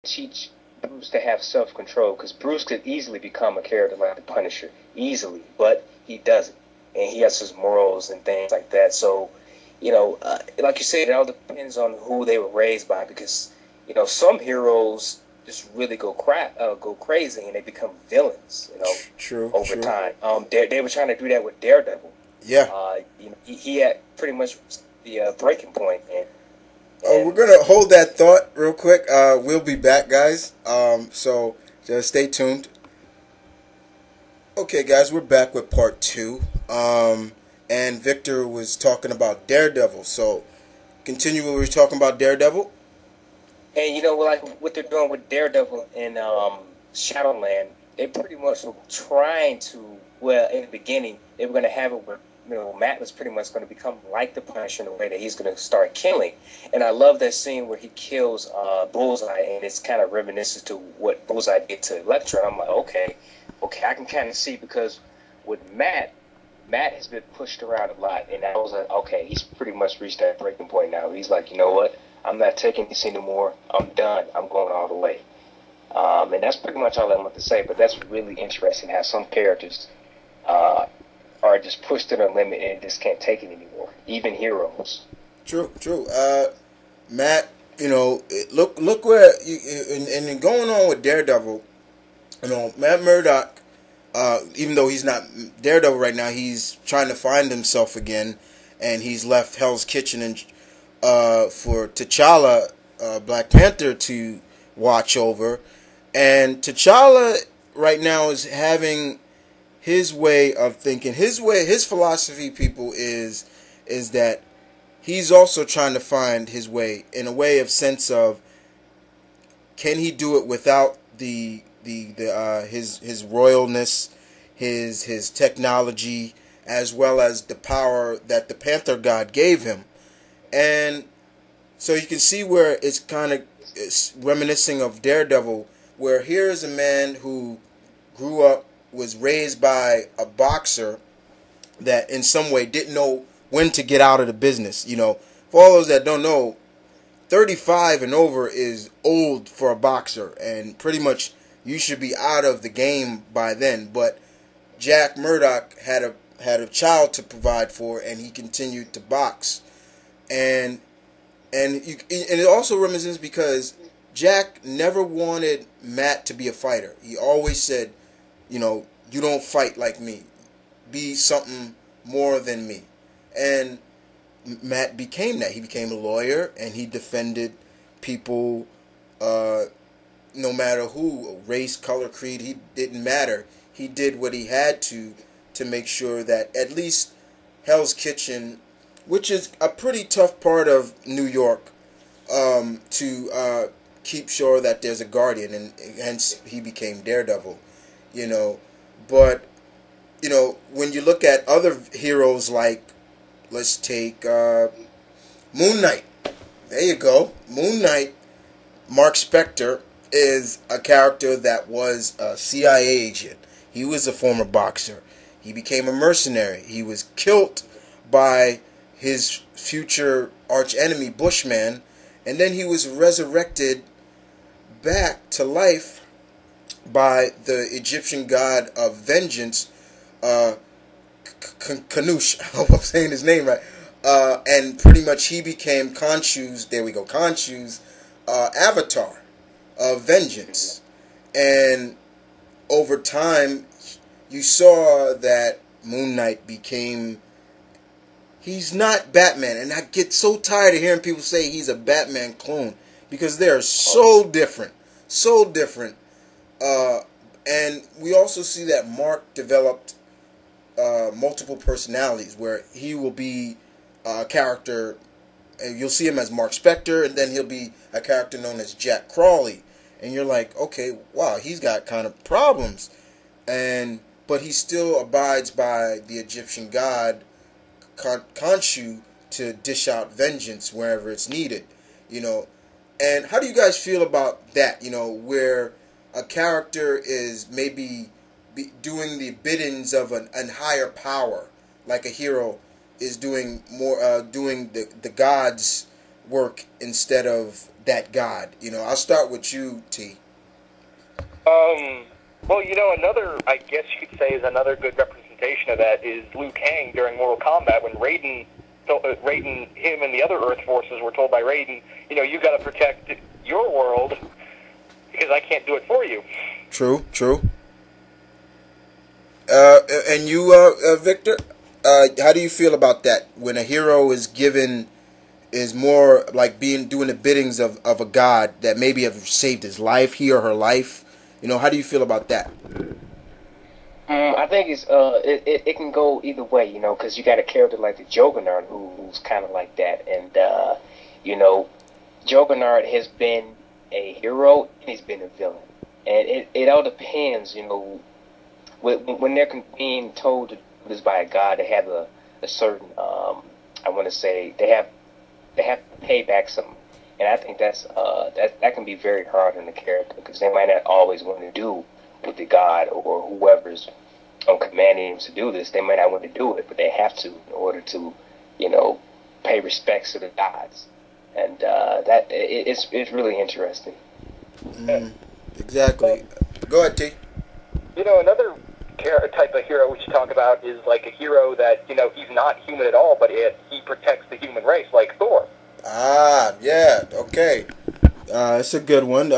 teach Bruce to have self-control, because Bruce could easily become a character like the Punisher, easily, but he doesn't, and he has his morals and things like that. So, like you said, it all depends on who they were raised by, because some heroes just really go crazy, and they become villains. True, Over true. time. They were trying to do that with Daredevil. Yeah. He had pretty much the breaking point, and We're gonna hold that thought real quick. We'll be back, guys. So just stay tuned. Okay, guys, we're back with part two. And Victor was talking about Daredevil. So continue what we were talking about Daredevil. and like what they're doing with Daredevil and Shadowland, they pretty much were trying to. Well, in the beginning, they were going to have it where Matt was pretty much going to become like the Punisher in the way that he's going to start killing. And I love that scene where he kills Bullseye, and it's kind of reminiscent to what Bullseye did to Elektra. And I'm like, okay, I can kind of see, because with Matt has been pushed around a lot, and I was like, okay, he's pretty much reached that breaking point now. He's like, you know what? I'm not taking this anymore. I'm done. I'm going all the way. And that's pretty much all I want to say. But that's really interesting how some characters are just pushed to the limit and just can't take it anymore. Even heroes. True, true. Matt, look where and going on with Daredevil. Matt Murdock. Even though he's not Daredevil right now, he's trying to find himself again, and he's left Hell's Kitchen and for T'Challa, Black Panther, to watch over. And T'Challa right now is having his way of thinking. His philosophy, people, is that he's also trying to find his way, in a way of sense of, can he do it without his royalness, his technology, as well as the power that the Panther God gave him. And so you can see where it's reminiscing of Daredevil, where here is a man who grew up, was raised by a boxer that in some way didn't know when to get out of the business. For all those that don't know, 35 and over is old for a boxer, and pretty much you should be out of the game by then. But Jack Murdock had a child to provide for, and he continued to box. And it also reminiscent because Jack never wanted Matt to be a fighter. He always said, you don't fight like me. Be something more than me. And Matt became that. He became a lawyer, and he defended people, no matter who, race, color, creed. He didn't matter. He did what he had to make sure that at least Hell's Kitchen, which is a pretty tough part of New York, to keep sure that there's a guardian, and hence he became Daredevil. But when you look at other heroes, like, let's take Moon Knight. There you go. Moon Knight. Mark Spector is a character that was a CIA agent. He was a former boxer. He became a mercenary. He was killed by his future archenemy, Bushman, and then he was resurrected back to life by the Egyptian god of vengeance, Kanush. I hope I'm saying his name right. And pretty much he became Khonshu's, there we go, Khonshu's avatar of vengeance. And over time, you saw that Moon Knight became, he's not Batman. And I get so tired of hearing people say he's a Batman clone, because they are so different. So different. And we also see that Mark developed multiple personalities, where he will be a character, and you'll see him as Mark Spector, and then he'll be a character known as Jack Crawley, and you're like, okay, wow, he's got kind of problems, but he still abides by the Egyptian god Khonshu to dish out vengeance wherever it's needed, And how do you guys feel about that? Where a character is maybe doing the biddings of an higher power, like a hero is doing more, doing the God's work instead of that God? You know, I'll start with you, T. Well, another, I guess you could say, is another good representation of that is Liu Kang during Mortal Kombat when Raiden, him and the other Earth forces were told by Raiden, you got to protect your world because I can't do it for you. True, true. And you, Victor, how do you feel about that when a hero is more like doing the biddings of a god that maybe have saved his life, he or her life? You know, how do you feel about that? I think it can go either way, because you got a character like the Juggernaut who's kind of like that, and you know, Juggernaut has been a hero and he's been a villain, and it all depends, when they're being told to do this by a god, they have a certain I want to say they have to pay back something, and I think that can be very hard on the character because they might not always want to do with the god or whoever's commanding them to do this. They might not want to do it, but they have to in order to, pay respects to the gods, and it's really interesting. Exactly. Go ahead, T. Another type of hero we should talk about is like a hero that, he's not human at all, but he protects the human race, like Thor. Ah, yeah, okay. It's a good one.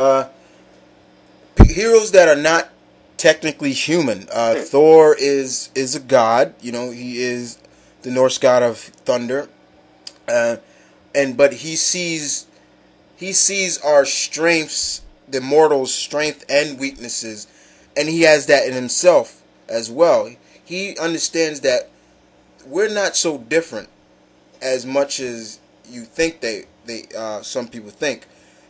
Heroes that are not technically human. Thor is a god. He is the Norse god of thunder. But he sees our strengths, the mortal's strength and weaknesses, and he has that in himself as well. He understands that we're not so different as much as you think some people think.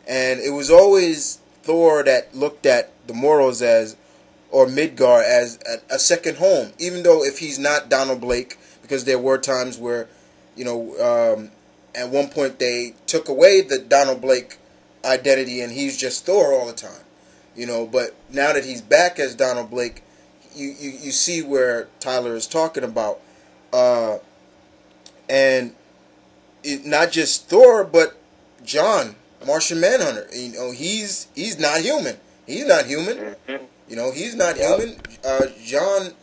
And it was always Thor that looked at the mortals or Midgard as a second home, even though if he's not Donald Blake, because there were times where, at one point they took away the Donald Blake identity and he's just Thor all the time. But now that he's back as Donald Blake, you see where Tyler is talking about. And not just Thor, but John, Martian Manhunter. He's not human. He's not human. He's not human. John,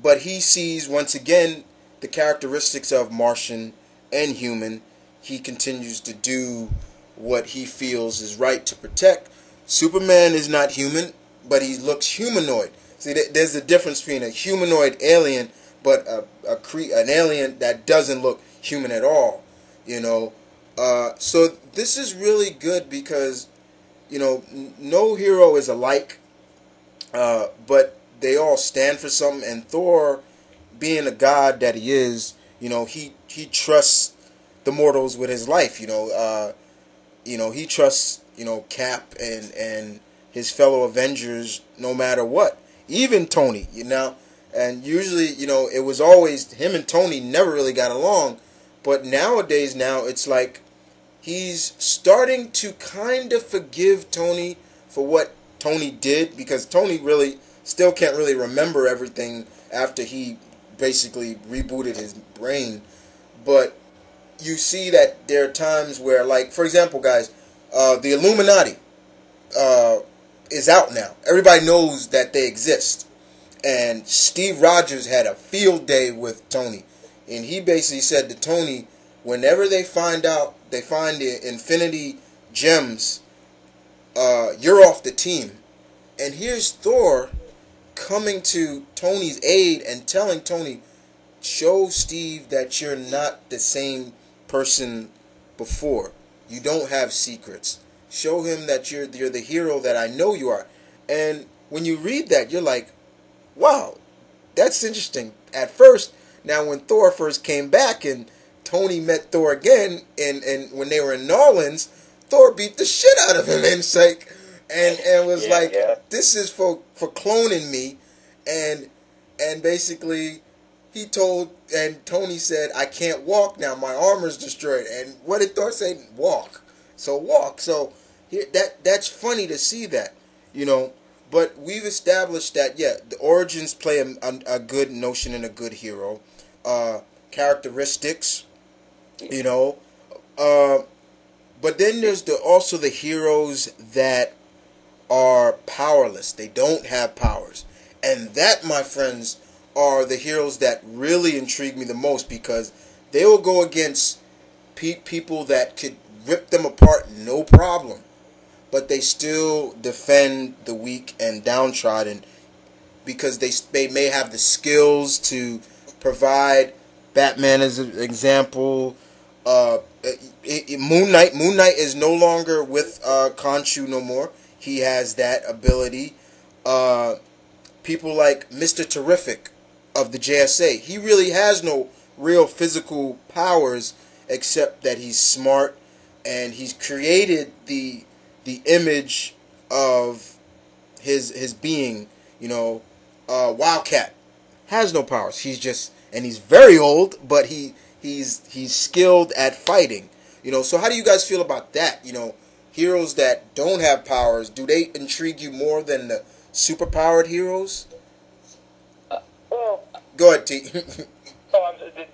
but he sees once again the characteristics of Martian and human. He continues to do what he feels is right to protect. Superman is not human, but he looks humanoid. See, there's a difference between a humanoid alien, but an alien that doesn't look human at all. So this is really good because, no hero is alike, but they all stand for something. And Thor, being a god that he is, he trusts the mortals with his life. He trusts Cap and his fellow Avengers no matter what. Even Tony, and usually it was always him and Tony never really got along, but nowadays it's like he's starting to kind of forgive Tony for what Tony did, because Tony really still can't really remember everything after he basically rebooted his brain. But you see that there are times where, like, for example, guys, the Illuminati is out now. Everybody knows that they exist. And Steve Rogers had a field day with Tony. And he basically said to Tony, whenever they find the Infinity Gems, you're off the team. And here's Thor coming to Tony's aid and telling Tony, show Steve that you're not the same person before. You don't have secrets. Show him that you're the hero that I know you are. And when you read that, you're like, wow, that's interesting. At first, now when Thor first came back and Tony met Thor again, and when they were in Nolans, Thor beat the shit out of him, and it's like, and was this is for cloning me, and basically he told, and Tony said, I can't walk now, my armor's destroyed. And what did Thor say? Walk. So walk. So here, that's funny to see that, But we've established that, the origins play a good notion in a good hero. Characteristics, But then there's also the heroes that are powerless. They don't have powers. And that, my friends, are the heroes that really intrigue me the most, because they will go against people that could rip them apart no problem. But they still defend the weak and downtrodden, because they may have the skills to provide. Batman as an example. Moon Knight is no longer with Khonshu no more. He has that ability. People like Mr. Terrific of the JSA. He really has no real physical powers, except that he's smart, and he's created the image of his being. Wildcat has no powers. He's very old, but he's skilled at fighting. So how do you guys feel about that? Heroes that don't have powers, do they intrigue you more than the superpowered heroes? Well, go ahead, T. Did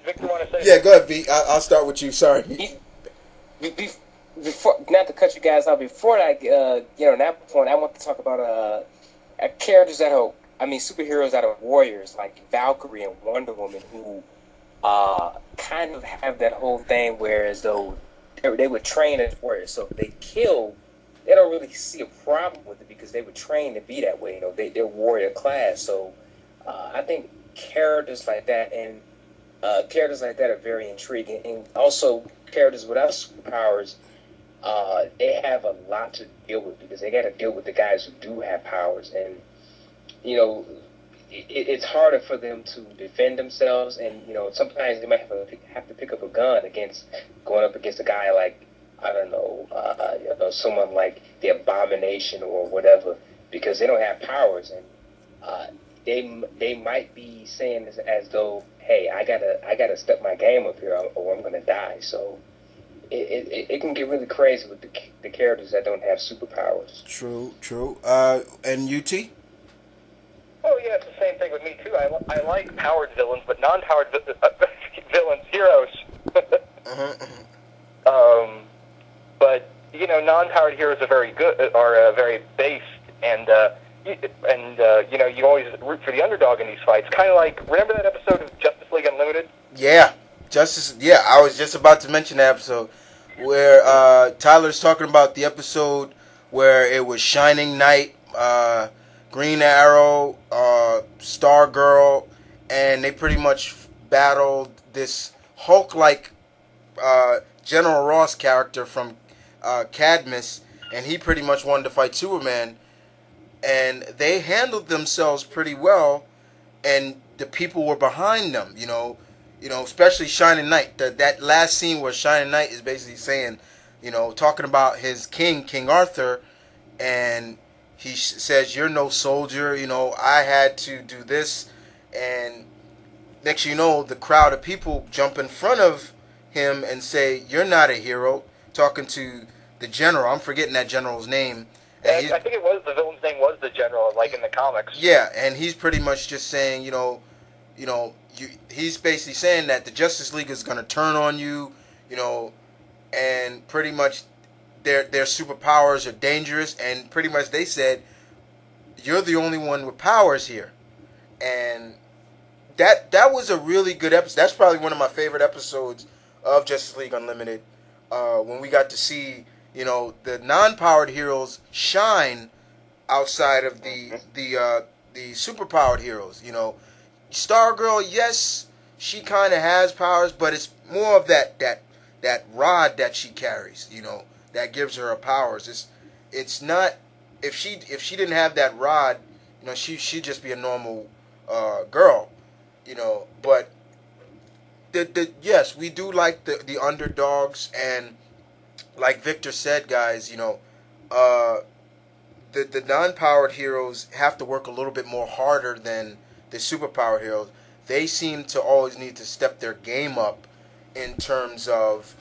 Victor want to say? Yeah, go ahead, V. I'll start with you. Sorry. Before, not to cut you guys off, before that, that point, I want to talk about characters that are, superheroes that are warriors, like Valkyrie and Wonder Woman, who kind of have that whole thing where as though they would train as warriors. So if they kill, they don't really see a problem with it, because they were trained to be that way. They're warrior class. So I think characters like that are very intriguing. And also characters without superpowers, they have a lot to deal with, because they got to deal with the guys who do have powers. And it's harder for them to defend themselves, and sometimes they might have to pick up a gun going up against a guy like, I don't know, someone like the Abomination or whatever, because they don't have powers, and they might be saying as though, hey, I gotta step my game up here, or I'm gonna die. So it can get really crazy with the characters that don't have superpowers. True. And UT? Oh yeah, it's the same thing with me too. I like powered villains, but non-powered villains, heroes. But non-powered heroes are very good, are very based, and you always root for the underdog in these fights. Kind of like, remember that episode of Justice League Unlimited? Yeah, I was just about to mention that episode where Tyler's talking about the episode where it was Shining Knight, Green Arrow, Stargirl, and they pretty much battled this Hulk-like General Ross character from Cadmus, and he pretty much wanted to fight Superman, and they handled themselves pretty well, and the people were behind them, especially Shining Knight. That last scene where Shining Knight is basically saying, talking about his King Arthur, and he says, "You're no soldier, I had to do this," and next the crowd of people jump in front of him and say, "You're not a hero," talking to the general. I'm forgetting that general's name. I think the villain's name was the general, like in the comics. Yeah, and he's pretty much just saying, he's basically saying that the Justice League is going to turn on you, and pretty much their superpowers are dangerous, and pretty much they said, "You're the only one with powers here." And that was a really good episode. That's probably one of my favorite episodes of Justice League Unlimited, when we got to see the non-powered heroes shine outside of the superpowered heroes. Stargirl, yes, she kind of has powers, but it's more of that rod that she carries, that gives her powers. It's not, if she didn't have that rod, she'd just be a normal girl, but yes, we do like the underdogs, and like Victor said, guys, the non-powered heroes have to work a little bit more harder than the superpowered heroes. They seem to always need to step their game up in terms of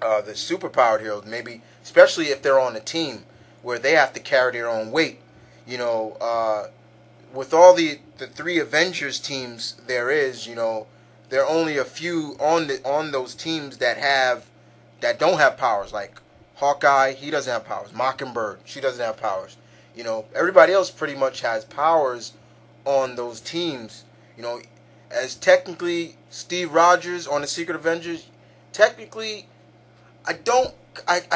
the superpowered heroes, maybe especially if they're on a team where they have to carry their own weight. With all the three Avengers teams there is, there are only a few on those teams that don't have powers, like Hawkeye, he doesn't have powers. Mockingbird, she doesn't have powers. You know, everybody else pretty much has powers on those teams. You know, as technically Steve Rogers on the Secret Avengers, technically, I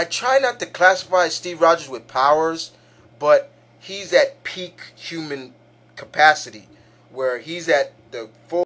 try not to classify Steve Rogers with powers, but he's at peak human capacity, where he's at the full